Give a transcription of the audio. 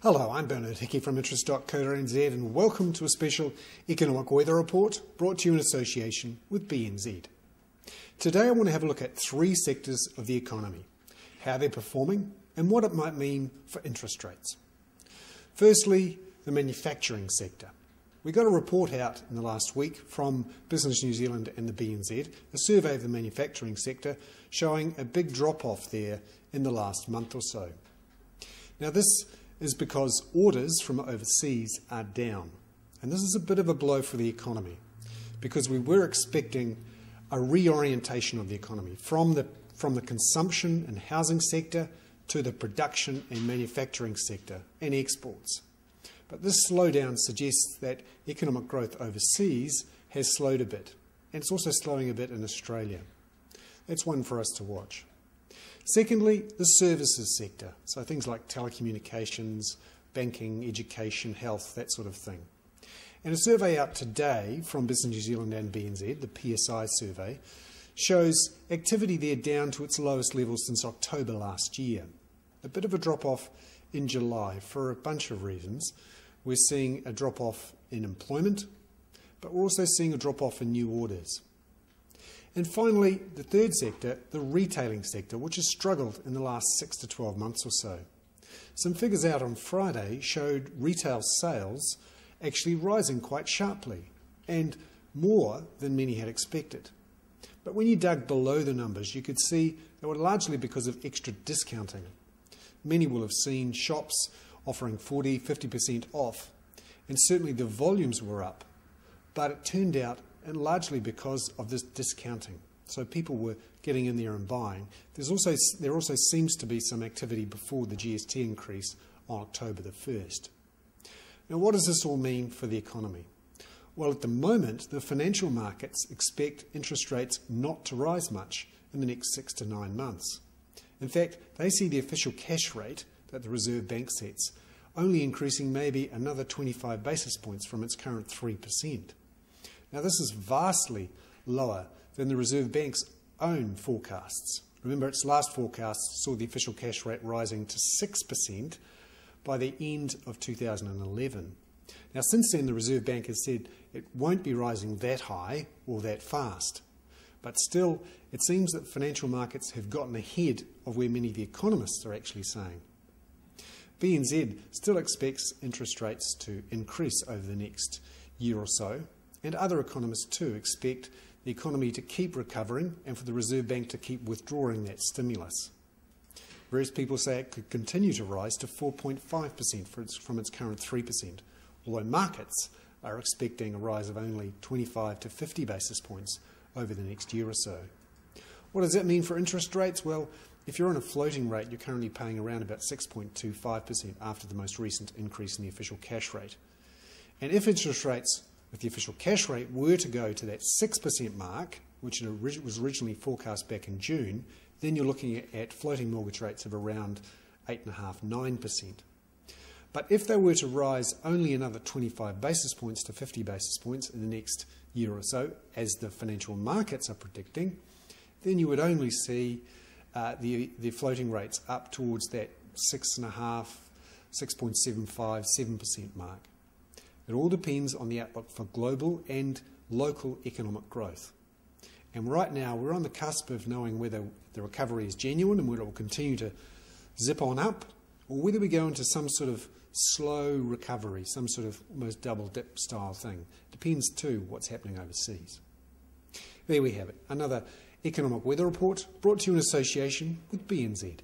Hello, I'm Bernard Hickey from interest.co.nz and welcome to a special economic weather report brought to you in association with BNZ. Today I want to have a look at three sectors of the economy, how they're performing and what it might mean for interest rates. Firstly, the manufacturing sector. We got a report out in the last week from Business New Zealand and the BNZ, a survey of the manufacturing sector showing a big drop-off there in the last month or so. Now this is because orders from overseas are down. And this is a bit of a blow for the economy because we were expecting a reorientation of the economy from the consumption and housing sector to the production and manufacturing sector and exports. But this slowdown suggests that economic growth overseas has slowed a bit, and it's also slowing a bit in Australia. That's one for us to watch. Secondly, the services sector, so things like telecommunications, banking, education, health, that sort of thing. And a survey out today from Business New Zealand and BNZ, the PSI survey, shows activity there down to its lowest level since October last year. A bit of a drop-off in July for a bunch of reasons. We're seeing a drop-off in employment, but we're also seeing a drop-off in new orders. And finally, the third sector, the retailing sector, which has struggled in the last 6 to 12 months or so. Some figures out on Friday showed retail sales actually rising quite sharply and more than many had expected. But when you dug below the numbers, you could see they were largely because of extra discounting. Many will have seen shops offering 40, 50% off, and certainly the volumes were up, but it turned out and largely because of this discounting. So people were getting in there and buying. There also seems to be some activity before the GST increase on October the 1st. Now what does this all mean for the economy? Well, at the moment, the financial markets expect interest rates not to rise much in the next 6 to 9 months. In fact, they see the official cash rate that the Reserve Bank sets only increasing maybe another 25 basis points from its current 3%. Now this is vastly lower than the Reserve Bank's own forecasts. Remember, its last forecast saw the official cash rate rising to 6% by the end of 2011. Now since then the Reserve Bank has said it won't be rising that high or that fast. But still, it seems that financial markets have gotten ahead of where many of the economists are actually saying. BNZ still expects interest rates to increase over the next year or so, and other economists too expect the economy to keep recovering and for the Reserve Bank to keep withdrawing that stimulus. Various people say it could continue to rise to 4.5% from its current 3%, although markets are expecting a rise of only 25 to 50 basis points over the next year or so. What does that mean for interest rates? Well, if you're on a floating rate, you're currently paying around about 6.25% after the most recent increase in the official cash rate. And if interest rates with the official cash rate were to go to that 6% mark, which was originally forecast back in June, then you're looking at floating mortgage rates of around 8.5%, 9%. But if they were to rise only another 25 basis points to 50 basis points in the next year or so, as the financial markets are predicting, then you would only see the floating rates up towards that 6.5%, 6.75%, 7% mark. It all depends on the outlook for global and local economic growth. And right now we're on the cusp of knowing whether the recovery is genuine and whether it will continue to zip on up, or whether we go into some sort of slow recovery, some sort of almost double dip style thing. Depends too what's happening overseas. There we have it, another economic weather report brought to you in association with BNZ.